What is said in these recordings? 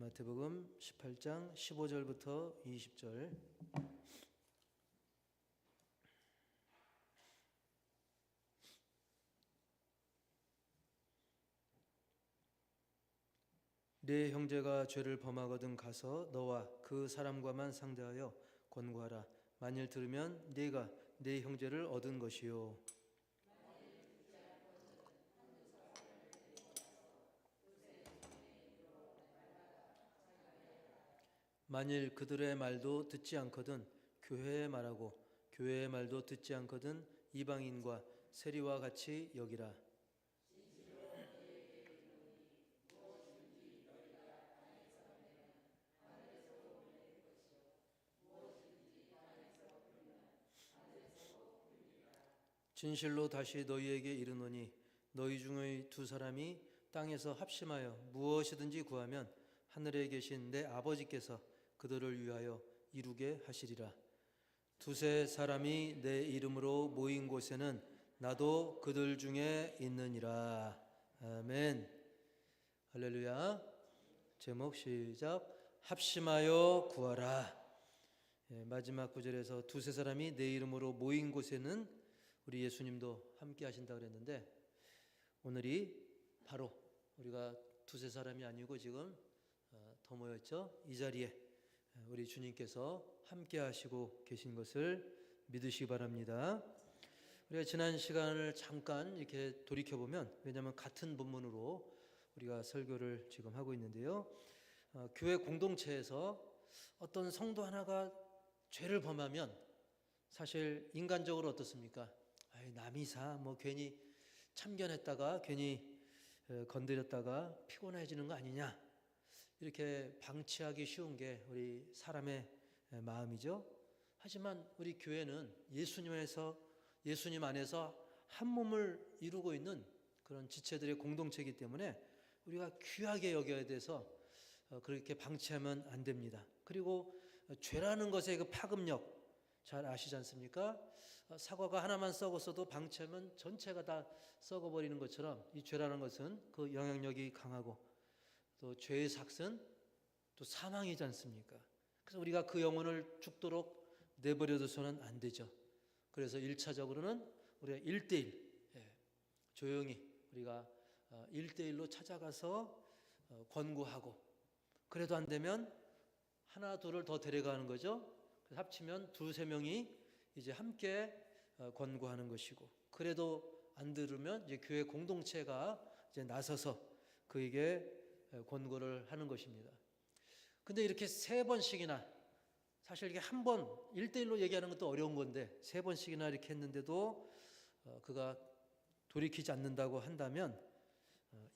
마태복음 18장 15절부터 20절. 네 형제가 죄를 범하거든 가서 너와 그 사람과만 상대하여 권고하라. 만일 들으면 네가 네 형제를 얻은 것이요 만일 그들의 말도 듣지 않거든 교회의 말하고 교회의 말도 듣지 않거든 이방인과 세리와 같이 여기라. 진실로 다시 너희에게 이르노니 너희 중의 두 사람이 땅에서 합심하여 무엇이든지 구하면 하늘에 계신 내 아버지께서 그들을 위하여 이루게 하시리라. 두세 사람이 내 이름으로 모인 곳에는 나도 그들 중에 있느니라. 아멘. 할렐루야. 제목 시작. 합심하여 구하라. 마지막 구절에서 두세 사람이 내 이름으로 모인 곳에는 우리 예수님도 함께 하신다 그랬는데, 오늘이 바로 우리가 두세 사람이 아니고 지금 더 모였죠. 이 자리에 우리 주님께서 함께 하시고 계신 것을 믿으시기 바랍니다. 우리가 지난 시간을 잠깐 이렇게 돌이켜보면, 왜냐하면 같은 본문으로 우리가 설교를 지금 하고 있는데요, 교회 공동체에서 어떤 성도 하나가 죄를 범하면 사실 인간적으로 어떻습니까? 남이사 뭐 괜히 참견했다가 괜히 건드렸다가 피곤해지는 거 아니냐, 이렇게 방치하기 쉬운 게 우리 사람의 마음이죠. 하지만 우리 교회는 예수님 안에서 한 몸을 이루고 있는 그런 지체들의 공동체이기 때문에 우리가 귀하게 여겨야 돼서 그렇게 방치하면 안 됩니다. 그리고 죄라는 것의 그 파급력 잘 아시지 않습니까? 사과가 하나만 썩었어도 방치하면 전체가 다 썩어버리는 것처럼 이 죄라는 것은 그 영향력이 강하고, 또 죄의 삭은 또 사망이지 않습니까? 그래서 우리가 그 영혼을 죽도록 내버려둬서는 안 되죠. 그래서 1차적으로는 우리가 1대1 조용히 우리가 1대1로 찾아가서 권고하고, 그래도 안 되면 하나 둘을 더 데려가는 거죠. 합치면 두세 명이 이제 함께 권고하는 것이고, 그래도 안 들으면 이제 교회 공동체가 이제 나서서 그에게 권고를 하는 것입니다. 근데 이렇게 세 번씩이나, 사실 이게 한 번 1대1로 얘기하는 것도 어려운 건데 세 번씩이나 이렇게 했는데도 그가 돌이키지 않는다고 한다면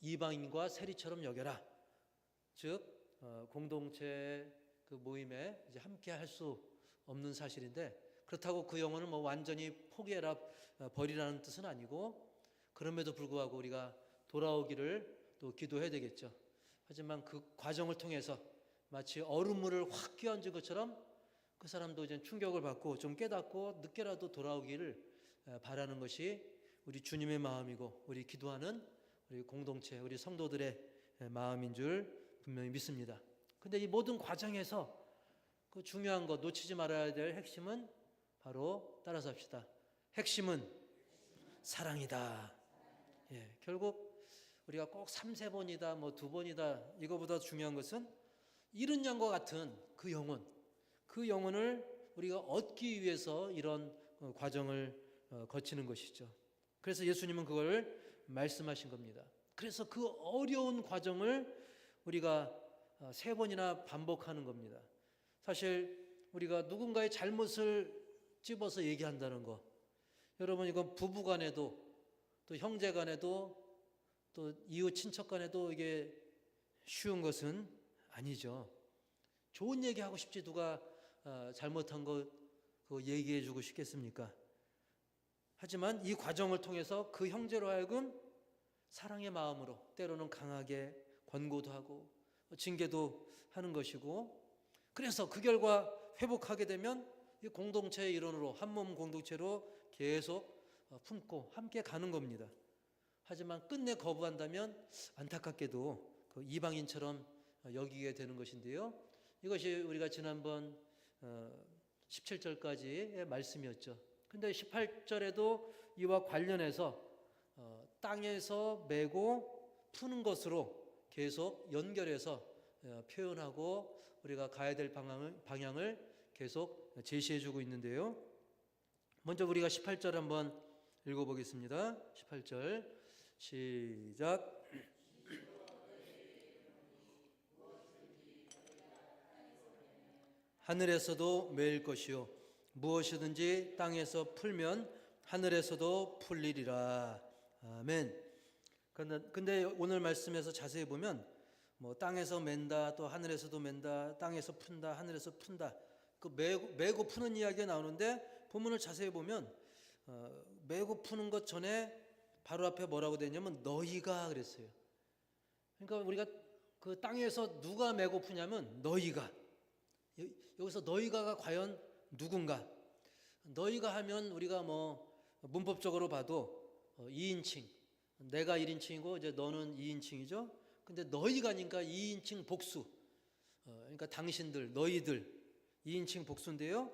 이방인과 세리처럼 여겨라. 즉 공동체 그 모임에 이제 함께 할 수 없는 사실인데, 그렇다고 그 영혼을 뭐 완전히 포기해라 버리라는 뜻은 아니고, 그럼에도 불구하고 우리가 돌아오기를 또 기도해야 되겠죠. 하지만 그 과정을 통해서 마치 얼음물을 확 끼얹은 것처럼 그 사람도 이제 충격을 받고 좀 깨닫고 늦게라도 돌아오기를 바라는 것이 우리 주님의 마음이고 우리 기도하는 우리 공동체, 우리 성도들의 마음인 줄 분명히 믿습니다. 근데 이 모든 과정에서 그 중요한 것, 놓치지 말아야 될 핵심은 바로, 따라서 합시다. 핵심은 사랑이다. 결국 우리가 꼭 3-4번이다 뭐 2번이다 이거보다 중요한 것은 잃은 양과 같은 그 영혼을 우리가 얻기 위해서 이런 과정을 거치는 것이죠. 그래서 예수님은 그걸 말씀하신 겁니다. 그래서 그 어려운 과정을 우리가 3번이나 반복하는 겁니다. 사실 우리가 누군가의 잘못을 집어서 얘기한다는 거, 여러분 이건 부부 간에도 또 형제 간에도 또 이웃 친척 간에도 이게 쉬운 것은 아니죠. 좋은 얘기하고 싶지 누가 잘못한 거 그거 얘기해 주고 싶겠습니까? 하지만 이 과정을 통해서 그 형제로 하여금 사랑의 마음으로 때로는 강하게 권고도 하고 징계도 하는 것이고, 그래서 그 결과 회복하게 되면 이 공동체의 일원으로, 한몸 공동체로 계속 품고 함께 가는 겁니다. 하지만 끝내 거부한다면 안타깝게도 그 이방인처럼 여기게 되는 것인데요. 이것이 우리가 지난번 17절까지의 말씀이었죠. 근데 18절에도 이와 관련해서 땅에서 메고 푸는 것으로 계속 연결해서 표현하고 우리가 가야 될 방향을 계속 제시해주고 있는데요. 먼저 우리가 18절 한번 읽어보겠습니다. 18절 시작. 하늘에서도 매일 것이요 무엇이든지 땅에서 풀면 하늘에서도 풀리리라. 아멘. 근데 오늘 말씀에서 자세히 보면 뭐 땅에서 맨다, 또 하늘에서도 맨다, 땅에서 푼다, 하늘에서 푼다, 그 매고 푸는 이야기가 나오는데 본문을 자세히 보면 매고 푸는 것 전에 바로 앞에 뭐라고 되냐면 너희가 그랬어요. 그러니까 우리가 그 땅에서 누가 매고 푸냐면 너희가. 여기서 너희가가 과연 누군가? 너희가 하면 우리가 뭐 문법적으로 봐도 2인칭, 내가 1인칭이고 이제 너는 2인칭이죠. 근데 너희가니까 2인칭 복수, 그러니까 당신들, 너희들 2인칭 복수인데요.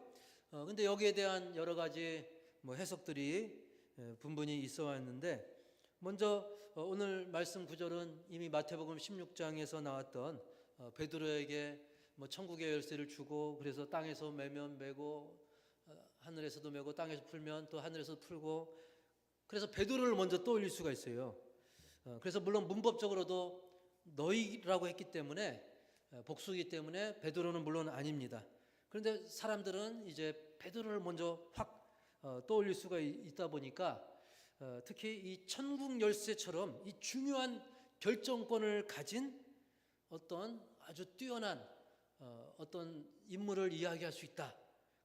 근데 여기에 대한 여러 가지 뭐 해석들이 분분히 있어 왔는데, 먼저 오늘 말씀 구절은 이미 마태복음 16장에서 나왔던 베드로에게 뭐 천국의 열쇠를 주고 그래서 땅에서 매면 매고 하늘에서도 매고 땅에서 풀면 또 하늘에서 풀고, 그래서 베드로를 먼저 떠올릴 수가 있어요. 그래서 물론 문법적으로도 너희라고 했기 때문에 복수이기 때문에 베드로는 물론 아닙니다. 그런데 사람들은 이제 베드로를 먼저 확 떠올릴 수가 있다 보니까 특히 이 천국 열쇠처럼 이 중요한 결정권을 가진 어떤 아주 뛰어난 어떤 인물을 이야기할 수 있다.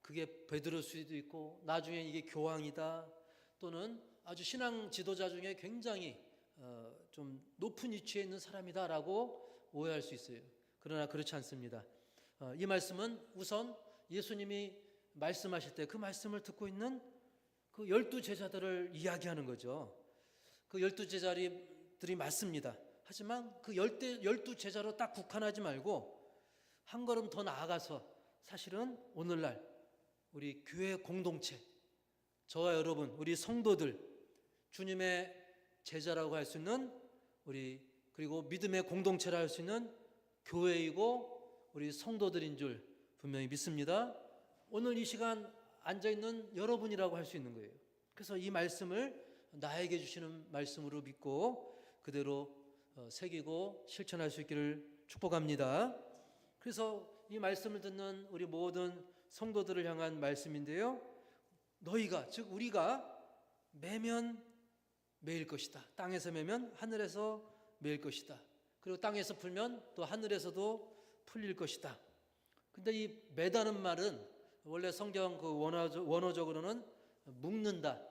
그게 베드로일 수도 있고 나중에 이게 교황이다, 또는 아주 신앙 지도자 중에 굉장히 좀 높은 위치에 있는 사람이다라고 오해할 수 있어요. 그러나 그렇지 않습니다. 이 말씀은 우선 예수님이 말씀하실 때 그 말씀을 듣고 있는 그 12제자들을 이야기하는 거죠. 그 12제자들이 맞습니다. 하지만 그 12제자로 딱 국한하지 말고 한 걸음 더 나아가서 사실은 오늘날 우리 교회 공동체, 저와 여러분, 우리 성도들, 주님의 제자라고 할 수 있는 우리, 그리고 믿음의 공동체라 할 수 있는 교회이고 우리 성도들인 줄 분명히 믿습니다. 오늘 이 시간 앉아있는 여러분이라고 할 수 있는 거예요. 그래서 이 말씀을 나에게 주시는 말씀으로 믿고 그대로 새기고 실천할 수 있기를 축복합니다. 그래서 이 말씀을 듣는 우리 모든 성도들을 향한 말씀인데요. 너희가, 즉 우리가 매면 매일 것이다. 땅에서 매면 하늘에서 매일 것이다. 그리고 땅에서 풀면 또 하늘에서도 풀릴 것이다. 근데 이 매다는 말은 원래 성경 그 원어적으로는 묶는다,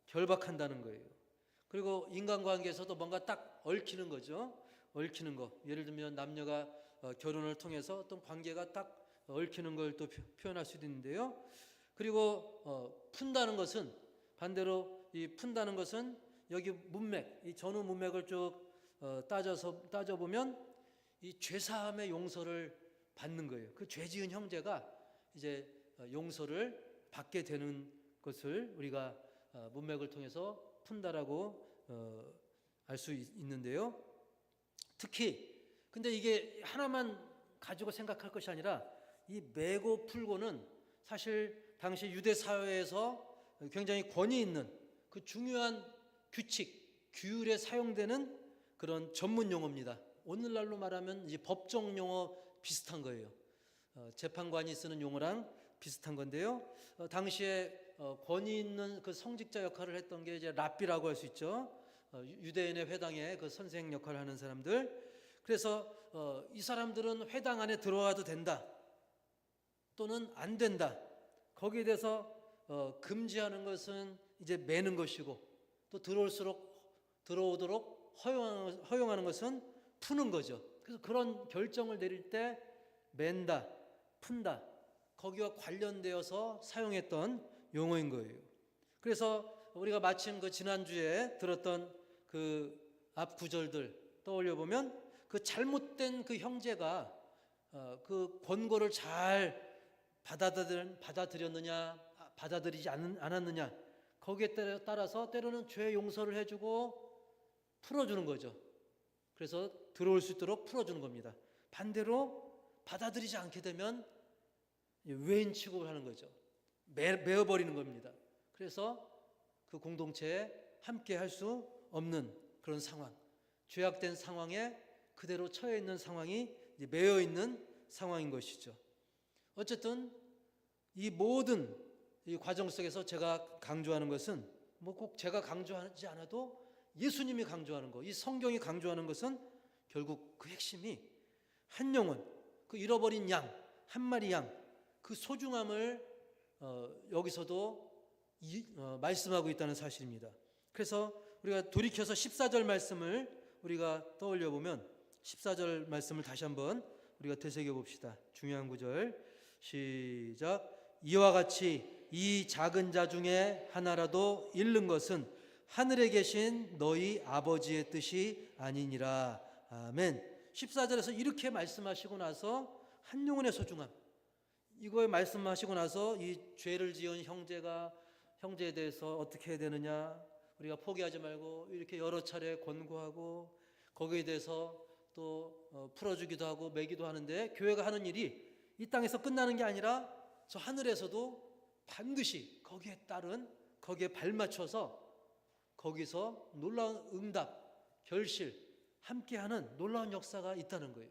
결박한다는 거예요. 그리고 인간관계에서도 뭔가 딱 얽히는 거죠. 얽히는 거. 예를 들면 남녀가 결혼을 통해서 어떤 관계가 딱 얽히는 걸 또 표현할 수도 있는데요. 그리고 푼다는 것은 반대로, 이 푼다는 것은 여기 문맥, 이 전후 문맥을 쭉 따져보면 이 죄사함의 용서를 받는 거예요. 그 죄지은 형제가 이제 용서를 받게 되는 것을 우리가 문맥을 통해서 푼다라고 알 수 있는데요. 특히 근데 이게 하나만 가지고 생각할 것이 아니라 이 매고 풀고는 사실 당시 유대 사회에서 굉장히 권위 있는 그 중요한 규칙, 규율에 사용되는 그런 전문 용어입니다. 오늘날로 말하면 이제 법정 용어 비슷한 거예요. 재판관이 쓰는 용어랑 비슷한 건데요. 당시에 권위 있는 그 성직자 역할을 했던 게 이제 랍비라고 할 수 있죠. 유대인의 회당에 그 선생 역할을 하는 사람들. 그래서 이 사람들은 회당 안에 들어와도 된다, 또는 안 된다. 거기에 대해서 금지하는 것은 이제 매는 것이고, 또 들어오도록 허용하는 것은 푸는 거죠. 그래서 그런 결정을 내릴 때 맨다, 푼다, 거기와 관련되어서 사용했던 용어인 거예요. 그래서 우리가 마침 그 지난주에 들었던 그 앞 구절들 떠올려 보면 그 잘못된 그 형제가 그 권고를 잘 받아들였느냐, 받아들이지 않았느냐, 거기에 따라서 때로는 죄 용서를 해주고 풀어주는 거죠. 그래서 들어올 수 있도록 풀어주는 겁니다. 반대로 받아들이지 않게 되면 외인 취급을 하는 거죠. 메어버리는 겁니다. 그래서 그 공동체에 함께 할 수 없는 그런 상황, 죄악된 상황에 그대로 처해 있는 상황이 매여 있는 상황인 것이죠. 어쨌든 이 모든 이 과정 속에서 제가 강조하는 것은 뭐 꼭 제가 강조하지 않아도 예수님이 강조하는 것, 이 성경이 강조하는 것은 결국 그 핵심이 한 영혼, 그 잃어버린 양, 한 마리 양, 그 소중함을 여기서도 말씀하고 있다는 사실입니다. 그래서 우리가 돌이켜서 14절 말씀을 우리가 떠올려 보면 14절 말씀을 다시 한번 우리가 되새겨 봅시다. 중요한 구절 시작. 이와 같이 이 작은 자 중에 하나라도 잃는 것은 하늘에 계신 너희 아버지의 뜻이 아니니라. 아멘. 14절에서 이렇게 말씀하시고 나서 한 영혼의 소중함, 이거에 말씀하시고 나서 이 죄를 지은 형제에 대해서 어떻게 해야 되느냐, 우리가 포기하지 말고 이렇게 여러 차례 권고하고 거기에 대해서 또 풀어주기도 하고 매기도 하는데, 교회가 하는 일이 이 땅에서 끝나는 게 아니라 저 하늘에서도 반드시 거기에 따른, 거기에 발맞춰서 거기서 놀라운 응답, 결실, 함께하는 놀라운 역사가 있다는 거예요.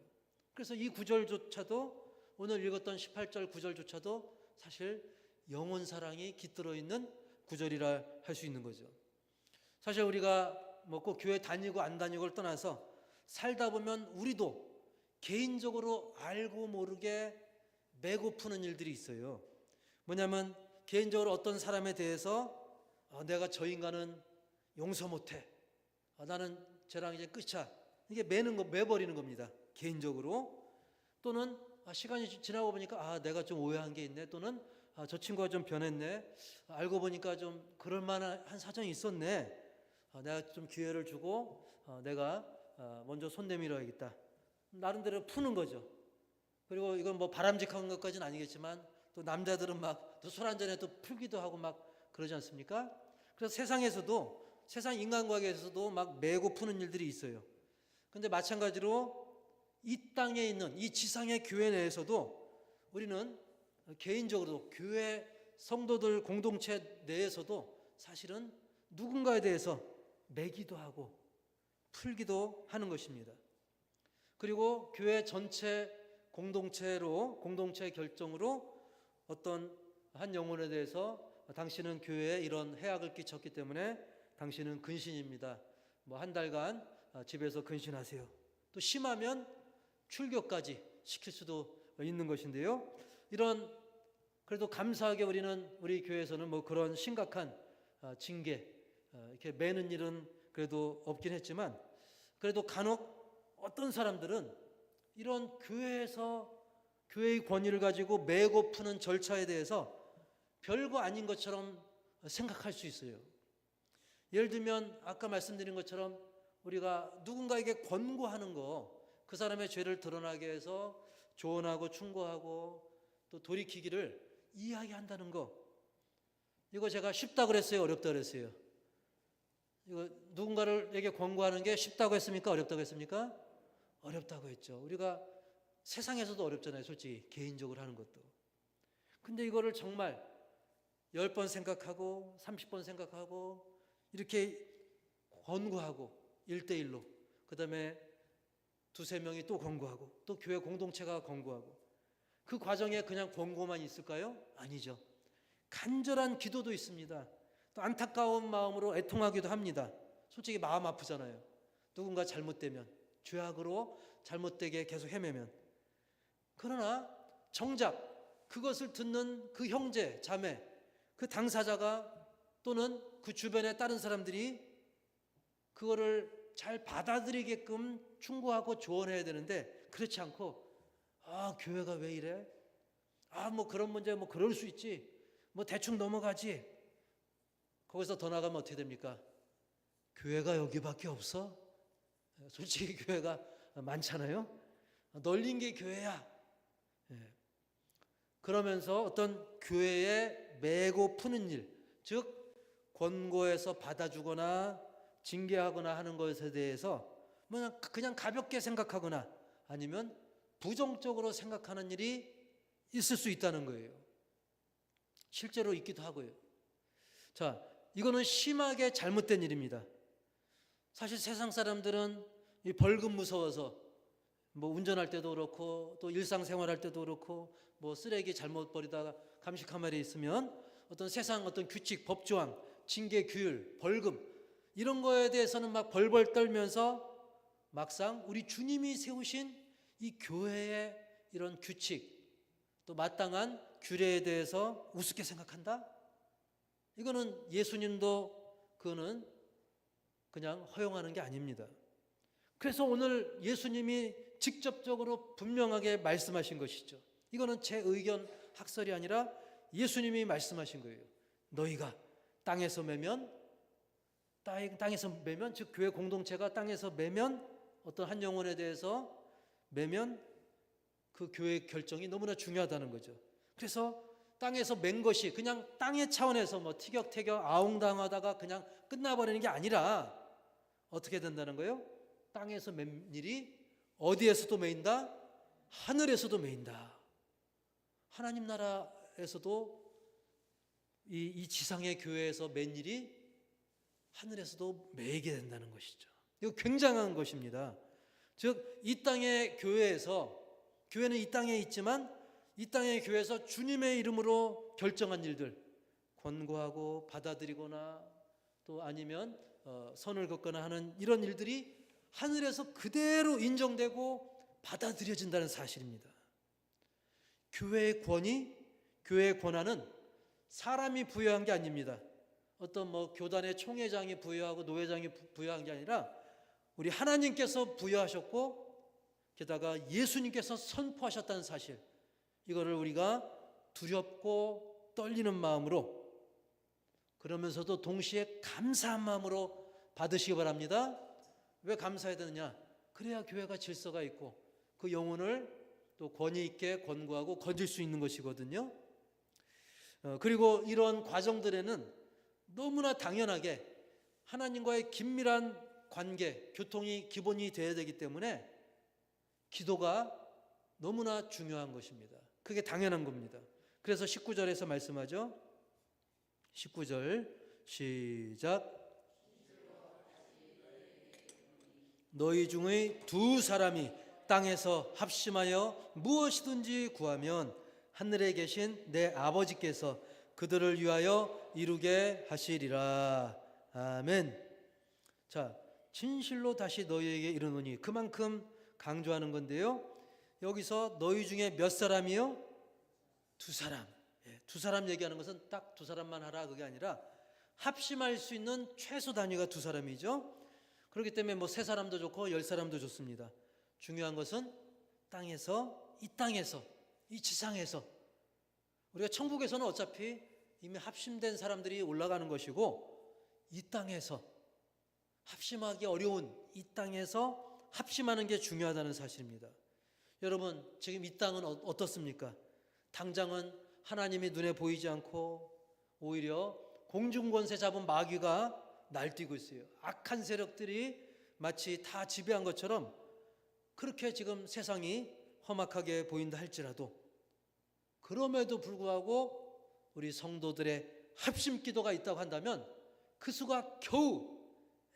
그래서 이 구절조차도, 오늘 읽었던 18절 구절조차도 사실 영혼 사랑이 깃들어 있는 구절이라 할 수 있는 거죠. 사실 우리가 뭐 꼭 교회 다니고 안 다니고를 떠나서 살다 보면 우리도 개인적으로 알고 모르게 매고 푸는 일들이 있어요. 뭐냐면 개인적으로 어떤 사람에 대해서 내가 저 인간은 용서 못해, 나는 쟤랑 이제 끝이야, 이게 매버리는 겁니다. 개인적으로. 또는 시간이 지나고 보니까 내가 좀 오해한 게 있네, 또는 저 친구가 좀 변했네, 알고 보니까 좀 그럴 만한 사정이 있었네, 내가 좀 기회를 주고 내가 먼저 손 내밀어야겠다, 나름대로 푸는 거죠. 그리고 이건 뭐 바람직한 것까지는 아니겠지만 또 남자들은 막 또 술 한잔에 또 풀기도 하고 막 그러지 않습니까? 그래서 세상 인간관계에서도 막 매고 푸는 일들이 있어요. 근데 마찬가지로 이 땅에 있는 이 지상의 교회 내에서도 우리는 개인적으로 교회 성도들 공동체 내에서도 사실은 누군가에 대해서 매기도 하고 풀기도 하는 것입니다. 그리고 교회 전체 공동체 결정으로 어떤 한 영혼에 대해서 당신은 교회에 이런 해악을 끼쳤기 때문에 당신은 근신입니다, 뭐 한 달간 집에서 근신하세요, 또 심하면 출교까지 시킬 수도 있는 것인데요. 이런, 그래도 감사하게 우리 교회에서는 뭐 그런 심각한 징계, 이렇게 매는 일은 그래도 없긴 했지만, 그래도 간혹 어떤 사람들은 이런 교회의 권위를 가지고 매고 푸는 절차에 대해서 별거 아닌 것처럼 생각할 수 있어요. 예를 들면 아까 말씀드린 것처럼 우리가 누군가에게 권고하는 거, 그 사람의 죄를 드러나게 해서 조언하고 충고하고 또 돌이키기를 이야기한다는 거, 이거 제가 쉽다 그랬어요, 어렵다 그랬어요? 이거 누군가에게 권고하는 게 쉽다고 했습니까, 어렵다고 했습니까? 어렵다고 했죠. 우리가 세상에서도 어렵잖아요, 솔직히 개인적으로 하는 것도. 근데 이거를 정말 10번 생각하고 30번 생각하고 이렇게 권고하고 1대1로, 그 다음에 두세 명이 또 권고하고 또 교회 공동체가 권고하고, 그 과정에 그냥 권고만 있을까요? 아니죠. 간절한 기도도 있습니다. 또 안타까운 마음으로 애통하기도 합니다. 솔직히 마음 아프잖아요. 누군가 잘못되면, 죄악으로 잘못되게 계속 헤매면. 그러나 정작 그것을 듣는 그 형제, 자매, 그 당사자가 또는 그 주변의 다른 사람들이 그거를 잘 받아들이게끔 충고하고 조언해야 되는데, 그렇지 않고 교회가 왜 이래? 뭐 그런 문제 뭐 그럴 수 있지, 뭐 대충 넘어가지. 거기서 더 나가면 어떻게 됩니까? 교회가 여기밖에 없어? 솔직히 교회가 많잖아요. 널린 게 교회야. 예. 그러면서 어떤 교회에 매고 푸는 일, 즉 권고해서 받아주거나 징계하거나 하는 것에 대해서 그냥 가볍게 생각하거나 아니면 부정적으로 생각하는 일이 있을 수 있다는 거예요. 실제로 있기도 하고요. 자, 이거는 심하게 잘못된 일입니다. 사실 세상 사람들은 이 벌금 무서워서 뭐 운전할 때도 그렇고 또 일상생활할 때도 그렇고 뭐 쓰레기 잘못 버리다가 감식 카메라에 있으면 어떤 세상 어떤 규칙, 법조항, 징계, 규율, 벌금 이런 거에 대해서는 막 벌벌 떨면서 막상 우리 주님이 세우신 이 교회의 이런 규칙 또 마땅한 규례에 대해서 우습게 생각한다? 이거는 예수님도 그거는 그냥 허용하는 게 아닙니다. 그래서 오늘 예수님이 직접적으로 분명하게 말씀하신 것이죠. 이거는 제 의견 학설이 아니라 예수님이 말씀하신 거예요. 너희가 땅에서 매면 즉 교회 공동체가 땅에서 매면 어떤 한 영혼에 대해서 매면 그 교회 결정이 너무나 중요하다는 거죠. 그래서 땅에서 맨 것이 그냥 땅의 차원에서 뭐 티격태격 아웅당하다가 그냥 끝나버리는 게 아니라 어떻게 된다는 거예요? 땅에서 맨 일이 어디에서도 매인다? 하늘에서도 매인다. 하나님 나라에서도 이 지상의 교회에서 맨 일이 하늘에서도 매이게 된다는 것이죠. 이거 굉장한 것입니다. 즉 이 땅의 교회에서 교회는 이 땅에 있지만 이 땅의 교회에서 주님의 이름으로 결정한 일들 권고하고 받아들이거나 또 아니면 선을 긋거나 하는 이런 일들이 하늘에서 그대로 인정되고 받아들여진다는 사실입니다. 교회의 권위, 교회의 권한은 사람이 부여한 게 아닙니다. 어떤 뭐 교단의 총회장이 부여하고 노회장이 부여한 게 아니라 우리 하나님께서 부여하셨고 게다가 예수님께서 선포하셨다는 사실, 이거를 우리가 두렵고 떨리는 마음으로 그러면서도 동시에 감사한 마음으로 받으시기 바랍니다. 왜 감사해야 되느냐? 그래야 교회가 질서가 있고 그 영혼을 또 권위 있게 권고하고 건질 수 있는 것이거든요. 그리고 이런 과정들에는 너무나 당연하게 하나님과의 긴밀한 관계, 교통이 기본이 되어야 되기 때문에 기도가 너무나 중요한 것입니다. 그게 당연한 겁니다. 그래서 19절에서 말씀하죠. 19절 시작. 너희 중의 두 사람이 땅에서 합심하여 무엇이든지 구하면 하늘에 계신 내 아버지께서 그들을 위하여 이루게 하시리라. 아멘. 자, 진실로 다시 너희에게 이르노니, 그만큼 강조하는 건데요. 여기서 너희 중에 몇 사람이요? 두 사람. 두 사람 얘기하는 것은 딱 두 사람만 하라 그게 아니라 합심할 수 있는 최소 단위가 두 사람이죠. 그렇기 때문에 뭐 세 사람도 좋고 열 사람도 좋습니다. 중요한 것은 땅에서, 이 지상에서, 우리가 천국에서는 어차피 이미 합심된 사람들이 올라가는 것이고 이 땅에서 합심하기 어려운 이 땅에서 합심하는 게 중요하다는 사실입니다. 여러분, 지금 이 땅은 어떻습니까? 당장은 하나님이 눈에 보이지 않고 오히려 공중권세 잡은 마귀가 날뛰고 있어요. 악한 세력들이 마치 다 지배한 것처럼 그렇게 지금 세상이 험악하게 보인다 할지라도, 그럼에도 불구하고 우리 성도들의 합심 기도가 있다고 한다면 그 수가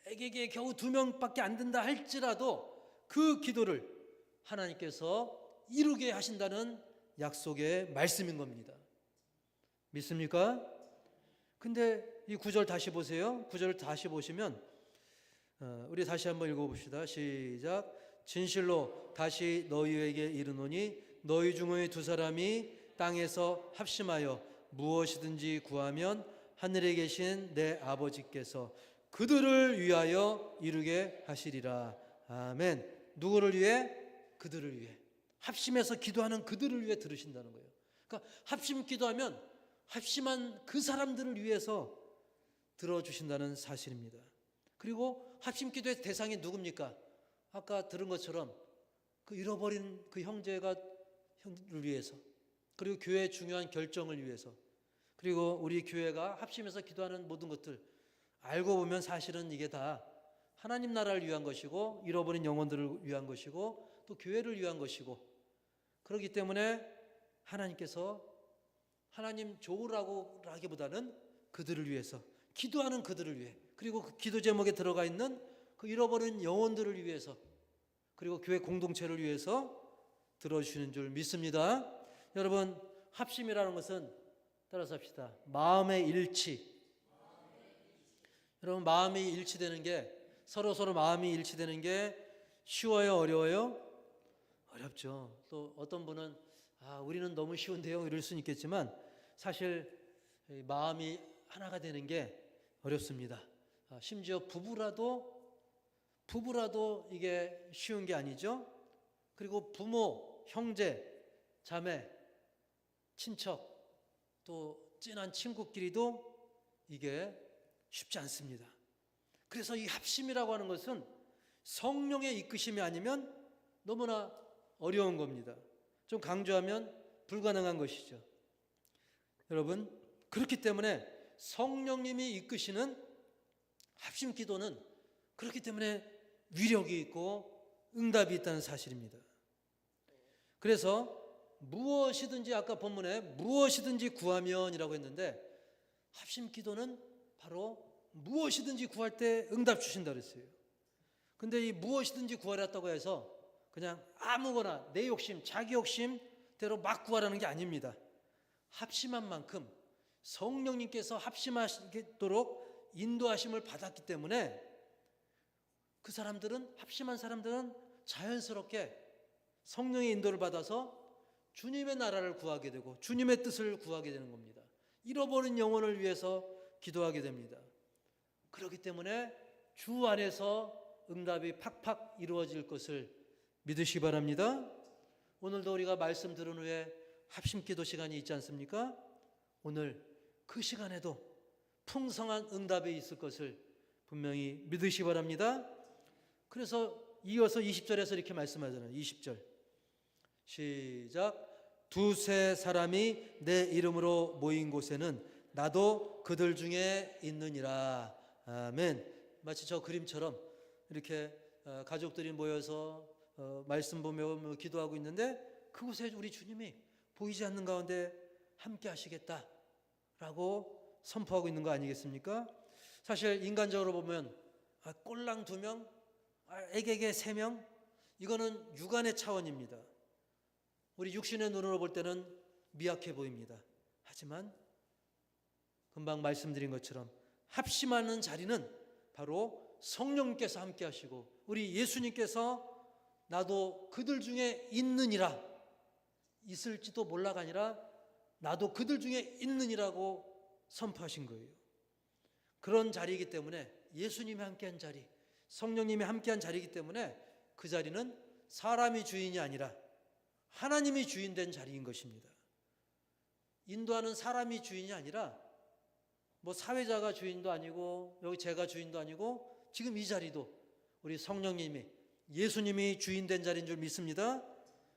에게게 겨우 2명밖에 안 된다 할지라도 그 기도를 하나님께서 이루게 하신다는 약속의 말씀인 겁니다. 믿습니까? 근데 이 9절 다시 보세요. 9절을 다시 보시면 우리 다시 한번 읽어봅시다. 시작. 진실로 다시 너희에게 이르노니 너희 중의 두 사람이 땅에서 합심하여 무엇이든지 구하면 하늘에 계신 내 아버지께서 그들을 위하여 이루게 하시리라. 아멘. 누구를 위해? 그들을 위해. 합심해서 기도하는 그들을 위해 들으신다는 거예요. 그러니까 합심 기도하면 합심한 그 사람들을 위해서 들어주신다는 사실입니다. 그리고 합심 기도의 대상이 누굽니까? 아까 들은 것처럼 그 잃어버린 그 형제를 위해서, 그리고 교회의 중요한 결정을 위해서, 그리고 우리 교회가 합심해서 기도하는 모든 것들, 알고 보면 사실은 이게 다 하나님 나라를 위한 것이고 잃어버린 영혼들을 위한 것이고 또 교회를 위한 것이고, 그렇기 때문에 하나님께서 하나님 좋으라고 하기보다는 그들을 위해서, 기도하는 그들을 위해, 그리고 그 기도 제목에 들어가 있는 그 잃어버린 영혼들을 위해서, 그리고 교회 공동체를 위해서 들어주시는 줄 믿습니다. 여러분, 합심이라는 것은 따라서 합시다. 마음의 일치. 여러분, 마음이 일치되는 게, 서로 마음이 일치되는 게 쉬워요, 어려워요? 어렵죠. 또 어떤 분은 우리는 너무 쉬운데요, 이럴 수는 있겠지만 사실 마음이 하나가 되는 게 어렵습니다. 심지어 부부라도 이게 쉬운 게 아니죠. 그리고 부모, 형제, 자매, 친척, 또 친한 친구끼리도 이게 쉽지 않습니다. 그래서 이 합심이라고 하는 것은 성령의 이끄심이 아니면 너무나 어려운 겁니다. 좀 강조하면 불가능한 것이죠. 여러분, 그렇기 때문에 성령님이 이끄시는 합심 기도는 그렇기 때문에 위력이 있고 응답이 있다는 사실입니다. 그래서 무엇이든지, 아까 본문에 무엇이든지 구하면이라고 했는데, 합심 기도는 바로 무엇이든지 구할 때 응답 주신다 그랬어요. 근데 이 무엇이든지 구하랬다고 해서 그냥 아무거나 내 욕심, 자기 욕심대로 막 구하라는 게 아닙니다. 합심한 만큼 성령님께서 합심하시도록 인도하심을 받았기 때문에 그 사람들은, 합심한 사람들은 자연스럽게 성령의 인도를 받아서 주님의 나라를 구하게 되고 주님의 뜻을 구하게 되는 겁니다. 잃어버린 영혼을 위해서 기도하게 됩니다. 그렇기 때문에 주 안에서 응답이 팍팍 이루어질 것을 믿으시기 바랍니다. 오늘도 우리가 말씀 들은 후에 합심 기도 시간이 있지 않습니까? 오늘 그 시간에도 풍성한 응답이 있을 것을 분명히 믿으시기 바랍니다. 그래서 이어서 20절에서 이렇게 말씀하잖아요. 20절 시작. 두세 사람이 내 이름으로 모인 곳에는 나도 그들 중에 있느니라. 아멘. 마치 저 그림처럼 이렇게 가족들이 모여서 말씀 보며 기도하고 있는데 그곳에 우리 주님이 보이지 않는 가운데 함께 하시겠다라고 선포하고 있는 거 아니겠습니까? 사실 인간적으로 보면 꼴랑 2명, 애게게 3명, 이거는 육안의 차원입니다. 우리 육신의 눈으로 볼 때는 미약해 보입니다. 하지만 금방 말씀드린 것처럼 합심하는 자리는 바로 성령님께서 함께 하시고 우리 예수님께서 나도 그들 중에 있느니라, 있을지도 몰라가 아니라 나도 그들 중에 있느니라고 선포하신 거예요. 그런 자리이기 때문에, 예수님이 함께한 자리, 성령님이 함께한 자리이기 때문에 그 자리는 사람이 주인이 아니라 하나님이 주인 된 자리인 것입니다. 인도하는 사람이 주인이 아니라 뭐 사회자가 주인도 아니고 여기 제가 주인도 아니고 지금 이 자리도 우리 성령님이, 예수님이 주인 된 자리인 줄 믿습니다.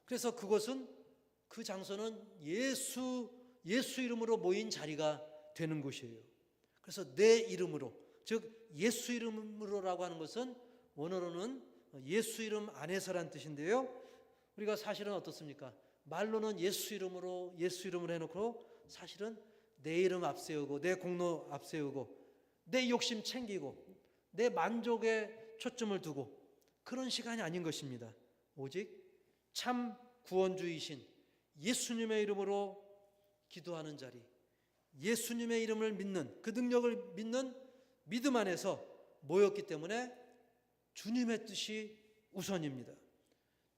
그래서 그곳은, 그 장소는 예수 이름으로 모인 자리가 되는 곳이에요. 그래서 내 이름으로, 즉 예수 이름으로라고 하는 것은 원어로는 예수 이름 안에서란 뜻인데요. 우리가 사실은 어떻습니까? 말로는 예수 이름으로 해놓고 사실은 내 이름 앞세우고 내 공로 앞세우고 내 욕심 챙기고 내 만족에 초점을 두고 그런 시간이 아닌 것입니다. 오직 참 구원주이신 예수님의 이름으로 기도하는 자리, 예수님의 이름을 믿는, 그 능력을 믿는 믿음 안에서 모였기 때문에 주님의 뜻이 우선입니다.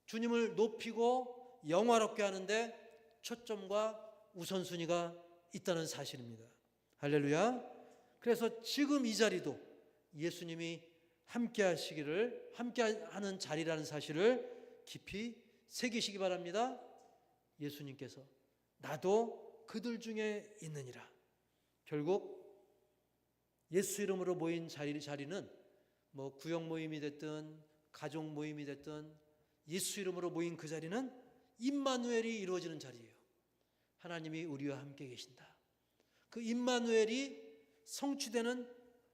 주님을 높이고 영화롭게 하는데 초점과 우선순위가 있다는 사실입니다. 할렐루야. 그래서 지금 이 자리도 예수님이 함께 하는 자리라는 사실을 깊이 새기시기 바랍니다. 예수님께서 나도 그들 중에 있느니라. 결국 예수 이름으로 모인 자리는 뭐 구역 모임이 됐든 가족 모임이 됐든 예수 이름으로 모인 그 자리는 임마누엘이 이루어지는 자리예요. 하나님이 우리와 함께 계신다. 그 임마누엘이 성취되는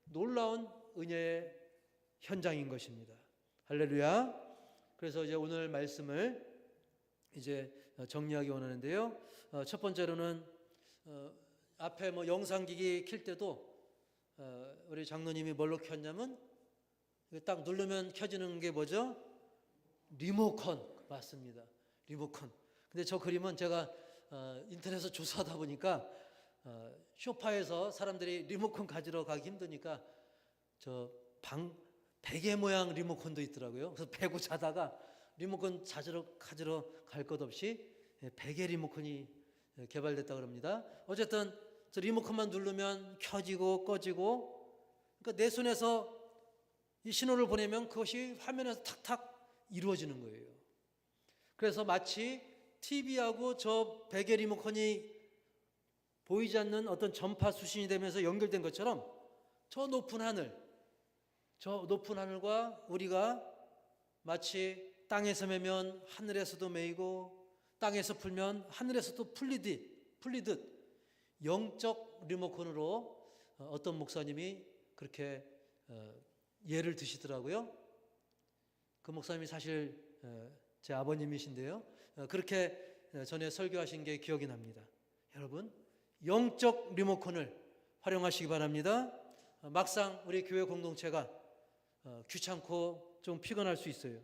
놀라운 은혜의 현장인 것입니다. 할렐루야. 그래서 이제 오늘 말씀을 이제 정리하기 원하는데요. 첫 번째로는 앞에 뭐 영상기기 킬 때도 우리 장로님이 뭘로 켰냐면 딱 누르면 켜지는 게 뭐죠? 리모컨. 맞습니다. 리모컨. 근데 저 그림은 제가 인터넷에서 조사하다 보니까 쇼파에서 사람들이 리모컨 가지러 가기 힘드니까 저 베개 모양 리모컨도 있더라고요. 그래서 베고 자다가 리모컨 가지러 갈 것 없이 베개 리모컨이 개발됐다고 합니다. 어쨌든 저 리모컨만 누르면 켜지고 꺼지고, 그러니까 내 손에서 이 신호를 보내면 그것이 화면에서 탁탁 이루어지는 거예요. 그래서 마치 TV하고 저 베개 리모컨이 보이지 않는 어떤 전파 수신이 되면서 연결된 것처럼 저 높은 하늘과 우리가 마치 땅에서 매면 하늘에서도 매이고 땅에서 풀면 하늘에서도 풀리듯 영적 리모컨으로 어떤 목사님이 그렇게 예를 드시더라고요. 그 목사님이 사실 제 아버님이신데요. 그렇게 전에 설교하신 게 기억이 납니다. 여러분, 영적 리모컨을 활용하시기 바랍니다. 막상 우리 교회 공동체가 귀찮고 좀 피곤할 수 있어요.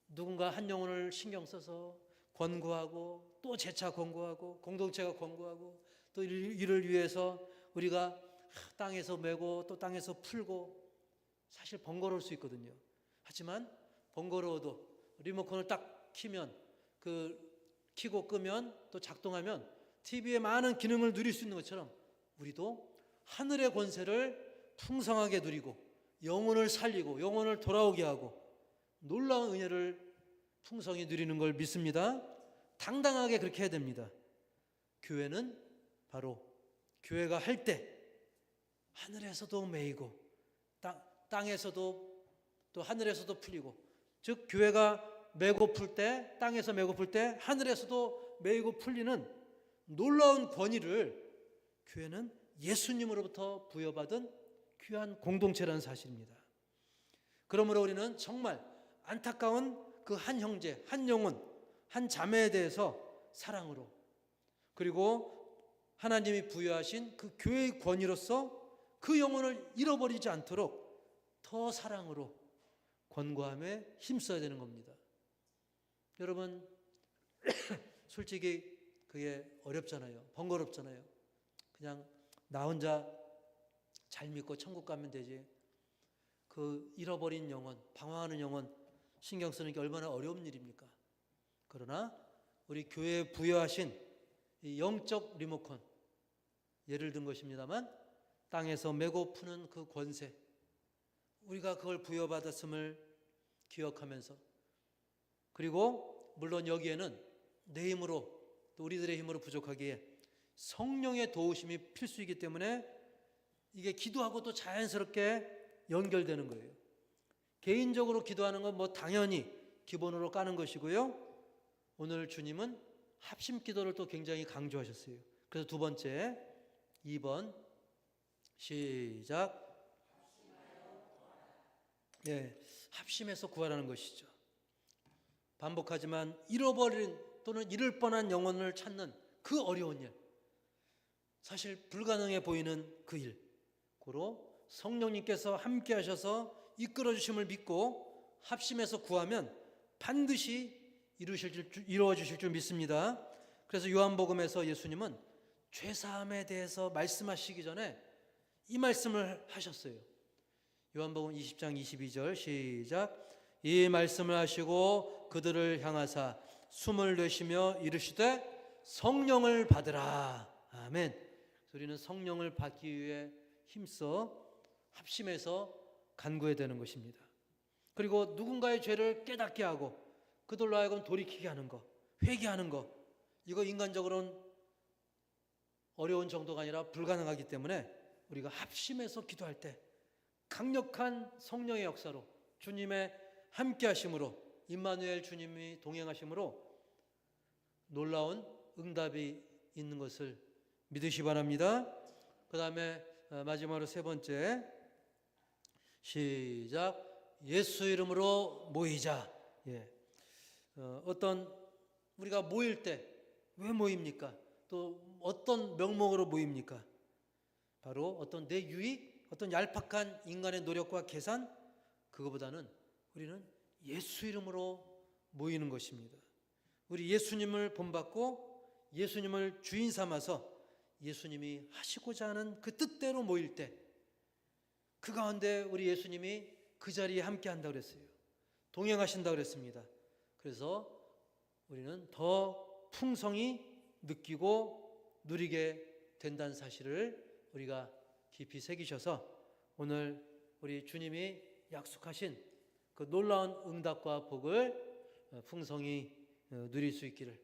누군가 한 영혼을 신경 써서 권고하고 또 재차 권고하고 공동체가 권고하고 또 이를 위해서 우리가 땅에서 메고 또 땅에서 풀고 사실 번거로울 수 있거든요. 하지만 번거로워도 리모컨을 딱 키면 키고 끄면 또 작동하면 TV의 많은 기능을 누릴 수 있는 것처럼 우리도 하늘의 권세를 풍성하게 누리고 영혼을 살리고 영혼을 돌아오게 하고 놀라운 은혜를 풍성히 누리는 걸 믿습니다. 당당하게 그렇게 해야 됩니다. 교회는 바로 교회가 할 때 하늘에서도 매이고 땅에서도 또 하늘에서도 풀리고, 즉 교회가 매고 풀 때, 땅에서 매고 풀 때 하늘에서도 매이고 풀리는 놀라운 권위를 교회는 예수님으로부터 부여받은 귀한 공동체라는 사실입니다. 그러므로 우리는 정말 안타까운 그 한 형제, 한 영혼, 한 자매에 대해서 사랑으로, 그리고 하나님이 부여하신 그 교회의 권위로서 그 영혼을 잃어버리지 않도록 더 사랑으로 권고함에 힘써야 되는 겁니다. 여러분, 솔직히 그게 어렵잖아요. 번거롭잖아요. 그냥 나 혼자 잘 믿고 천국 가면 되지. 그 잃어버린 영혼, 방황하는 영혼 신경 쓰는 게 얼마나 어려운 일입니까? 그러나 우리 교회에 부여하신 이 영적 리모컨, 예를 든 것입니다만 땅에서 메고 푸는 그 권세, 우리가 그걸 부여받았음을 기억하면서, 그리고 물론 여기에는 내 힘으로 또 우리들의 힘으로 부족하기에 성령의 도우심이 필수이기 때문에 이게 기도하고 또 자연스럽게 연결되는 거예요. 개인적으로 기도하는 건 뭐 당연히 기본으로 까는 것이고요. 오늘 주님은 합심 기도를 또 굉장히 강조하셨어요. 그래서 두 번째 2번 시작. 합심해서 구하라는 것이죠. 반복하지만 잃어버린 또는 잃을 뻔한 영혼을 찾는 그 어려운 일, 사실 불가능해 보이는 그 일, 고로 성령님께서 함께 하셔서 이끌어 주심을 믿고 합심해서 구하면 반드시 이루어 주실 줄 믿습니다. 그래서 요한복음에서 예수님은 죄사함에 대해서 말씀하시기 전에 이 말씀을 하셨어요. 요한복음 20장 22절 시작. 이 말씀을 하시고 그들을 향하사 숨을 내쉬며 이르시되 성령을 받으라. 아멘. 우리는 성령을 받기 위해 힘써 합심해서 간구해야 되는 것입니다. 그리고 누군가의 죄를 깨닫게 하고 그들로 하여금 돌이키게 하는 것, 회개하는 것, 이거 인간적으로는 어려운 정도가 아니라 불가능하기 때문에 우리가 합심해서 기도할 때 강력한 성령의 역사로 주님의 함께 하심으로 임마누엘 주님이 동행하심으로 놀라운 응답이 있는 것을 믿으시 바랍니다. 그 다음에 마지막으로 세 번째, 시작. 예수 이름으로 모이자. 예. 어떤 우리가 모일 때 왜 모입니까? 또 어떤 명목으로 모입니까? 바로 어떤 내 유익, 어떤 얄팍한 인간의 노력과 계산, 그거보다는 우리는 예수 이름으로 모이는 것입니다. 우리 예수님을 본받고 예수님을 주인 삼아서 예수님이 하시고자 하는 그 뜻대로 모일 때, 그 가운데 우리 예수님이 그 자리에 함께 한다고 그랬어요. 동행하신다고 그랬습니다. 그래서 우리는 더 풍성히 느끼고 누리게 된다는 사실을 우리가 깊이 새기셔서 오늘 우리 주님이 약속하신 그 놀라운 응답과 복을 풍성히 누릴 수 있기를,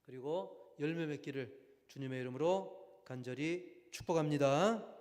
그리고 열매 맺기를 주님의 이름으로 간절히 축복합니다.